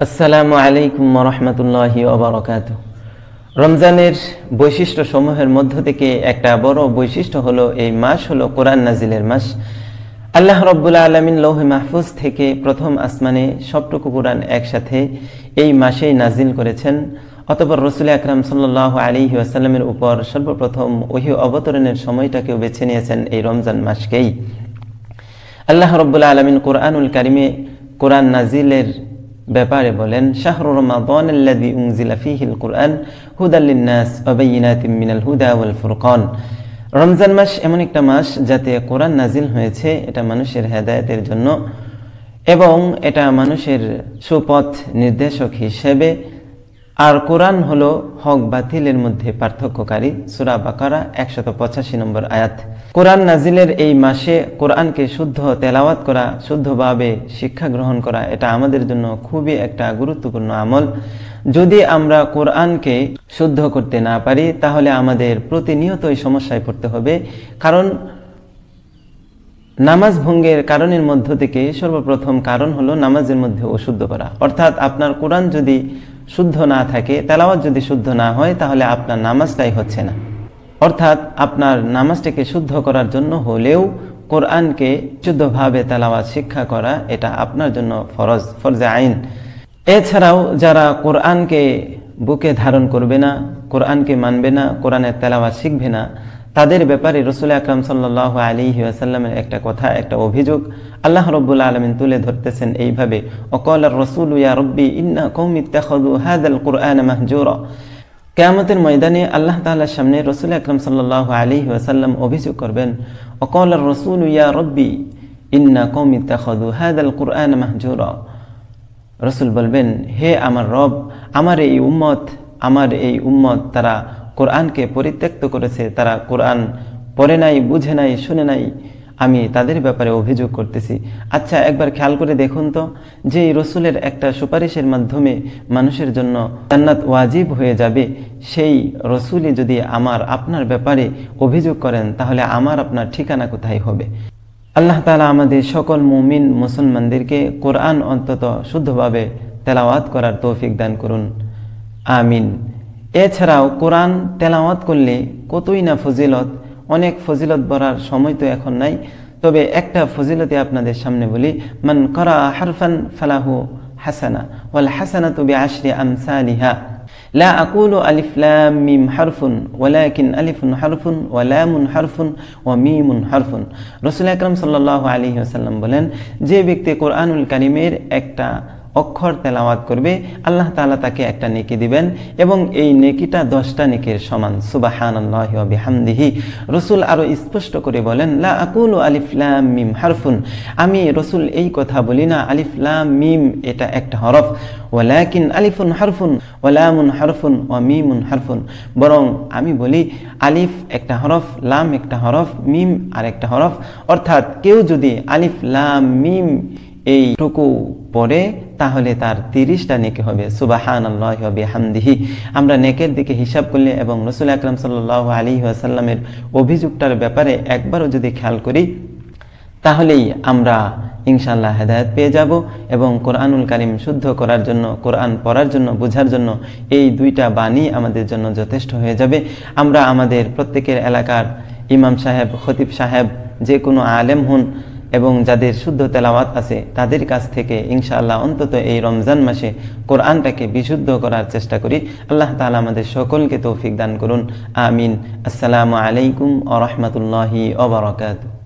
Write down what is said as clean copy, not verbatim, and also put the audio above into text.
আসসালামু আলাইকুম ওয়া রাহমাতুল্লাহি ওয়া বারাকাতুহু। রমজানের বৈশিষ্ট্য সমূহের মধ্য থেকে একটা বড় বৈশিষ্ট্য হলো এই মাস হলো কোরআন নাজিলের মাস। আল্লাহ রাব্বুল আলামিন লৌহে মাহফুজ থেকে প্রথম আসমানে সবটুকু কোরআন একসাথে এই মাসেই নাজিল করেছেন। অতঃপর রাসূল আকরাম সাল্লাল্লাহু আলাইহি ওয়াসাল্লামের উপর সর্বপ্রথম ওহী অবতরণের সময়টাকেও বেছে নিয়েছেন এই রমজান মাসকেই। আল্লাহ রাব্বুল আলামিন কোরআনুল কারিমে কোরআন নাজিলের ব্যাপারে বলেন, শাহরু রমাদানাল্লাযী উনজিলা ফীহিল কুরআন হুদাল লিন-নাস ওয়া বায়িনাতিম মিনাল হুদা ওয়াল ফুরকান। রমজান মাস এমন একটা মাস যাতে কোরআন নাজিল হয়েছে, এটা মানুষের হেদায়েতের জন্য এবং এটা মানুষের সুপথ নির্দেশক হিসেবে। আর কোরআন হলো হক বাতিলের মধ্যে পার্থক্যকারী। সূরা বাকারা 185 নম্বর আয়াত। কোরআন নাজিলের এই মাসে কোরআনকে শুদ্ধ তেলাওয়াত করা, শুদ্ধভাবে শিক্ষা গ্রহণ করা, এটা আমাদের জন্য খুবই একটা গুরুত্বপূর্ণ আমল। যদি আমরা কোরআনকে শুদ্ধ করতে না পারি তাহলে আমাদের প্রতিনিয়তই সমস্যায় পড়তে হবে। কারণ নামাজ ভঙ্গের কারণের মধ্য থেকে সর্বপ্রথম কারণ হলো নামাজের মধ্যে অশুদ্ধ করা। অর্থাৎ আপনার কোরআন যদি শুদ্ধ না থাকে, তেলাওয়াত যদি শুদ্ধ না হয়, তাহলে আপনার নামাজটাই হচ্ছে না। অর্থাৎ আপনার নামাজটাকে শুদ্ধ করার জন্য হলেও কোরআনকে শুদ্ধভাবে তেলাওয়াত শিক্ষা করা এটা আপনার জন্য ফরজে আইন। এছাড়াও যারা কোরআনকে বুকে ধারণ করবে না, কোরআনকে মানবে না, কোরআনের তেলাওয়াত শিখবে না, তাদের ব্যাপারে রাসূল আকরাম সাল্লাল্লাহু আলাইহি ওয়াসাল্লামের একটা কথা, একটা অভিযোগ আল্লাহ রাব্বুল আলামিন তুলে ধরতেছেন এইভাবে, ওয়াকালার রাসূলু ইয়া রাব্বি ইন্না কওমি ইত্তাখাযু হাযাল কুরআনা মাহজুরা। কিয়ামতের ময়দানে আল্লাহ তাআলার সামনে রাসূল আকরাম সাল্লাল্লাহু আলাইহি ওয়াসাল্লাম অভিযোগ করবেন, ওয়াকালার রাসূলু ইয়া রাব্বি ইন্না কওমি ইত্তাখাযু হাযাল কুরআনা মাহজুরা। রাসূল বলবেন, হে আমার রব, আমার এই উম্মত তারা কোরআনকে পরিত্যক্ত করেছে, তারা কোরআন পড়ে নাই, বুঝে নাই, শুনে নাই। আমি তাদের ব্যাপারে অভিযোগ করতেছি। আচ্ছা, একবার খেয়াল করে দেখুন তো, যে রসুলের একটা সুপারিশের মাধ্যমে মানুষের জন্য জান্নাত ওয়াজিব হয়ে যাবে, সেই রসুলই যদি আপনার ব্যাপারে অভিযোগ করেন, তাহলে আপনার ঠিকানা কোথায় হবে? আল্লাহ তাআলা আমাদের সকল মুমিন মুসলমানদেরকে কোরআন অন্তত শুদ্ধভাবে তেলাওয়াত করার তৌফিক দান করুন, আমিন। এছাড়াও কোরআন তেলাওয়াত করলে কতই না ফজিলত, অনেক ফজিলত বলার সময় তো এখন নাই, তবে একটা ফজিলতে আপনাদের সামনে বলি, মান করা হারফান ফালাহু হাসানা ওয়াল হাসানাতু বিআশরি আমসালিহা। লা আকুলু আলিফ লাম মিম হারফুন ওয়ালাকিন আলিফুন হারফুন ওয়া লামুন হারফুন ওয়া মিমুন হারফুন। রাসূল আকরাম সাল্লাল্লাহু আলাইহি ওয়াসাল্লাম বলেন, যে ব্যক্তি কোরআনুল কারীমের একটা অক্ষর তেলাওয়াত করবে, আল্লাহ তাআলা তাকে একটা নেকি দিবেন এবং এই নেকিটা 10টা নেকির সমান। সুবহানাল্লাহি ওয়া বিহামদিহি। রাসূল আরো স্পষ্ট করে বলেন, লা আকুলু আলিফ লাম মিম হারফুন, আমি রাসূল এই কথা বলি না আলিফ লাম মিম এটা একটা হরফ, ওয়ালাকিন আলিফুন হারফুন ওয়া লামুন হারফুন ওয়া মিমুন হারফুন, বরং আমি বলি আলিফ একটা হরফ, লাম একটা হরফ, মিম আরেকটা হরফ। অর্থাৎ কেউ যদি আলিফ লাম মিম এইটুকু পড়ে তাহলে তার 30টা নেকি হবে। সুবহানাল্লাহি ওয়া বিহামদিহি। আমরা নেকের দিকে হিসাব করলে এবং রাসূল আকরাম সাল্লাল্লাহু আলাইহি ওয়াসাল্লামের অভিযোগটার ব্যাপারে একবারও যদি খেয়াল করি, তাহলেই আমরা ইনশাআল্লাহ হেদায়েত পেয়ে যাব এবং কোরআনুল কারীম শুদ্ধ করার জন্য, কোরআন পড়ার জন্য, বোঝার জন্য এই 2টা বাণী আমাদের জন্য যথেষ্ট হয়ে যাবে। আমরা আমাদের প্রত্যেকের এলাকার ইমাম সাহেব, খতিব সাহেব, যে কোনো আলেম হন এবং যাদের শুদ্ধ তেলাওয়াত আছে, তাদের কাছ থেকে ইনশাআল্লাহ অন্তত এই রমজান মাসে কোরআনটাকে বিশুদ্ধ করার চেষ্টা করি। আল্লাহ তাআলা আমাদের সকলকে তৌফিক দান করুন, আমিন। আসসালামু আলাইকুম ওয়া রাহমাতুল্লাহি ওয়া বারাকাতুহু।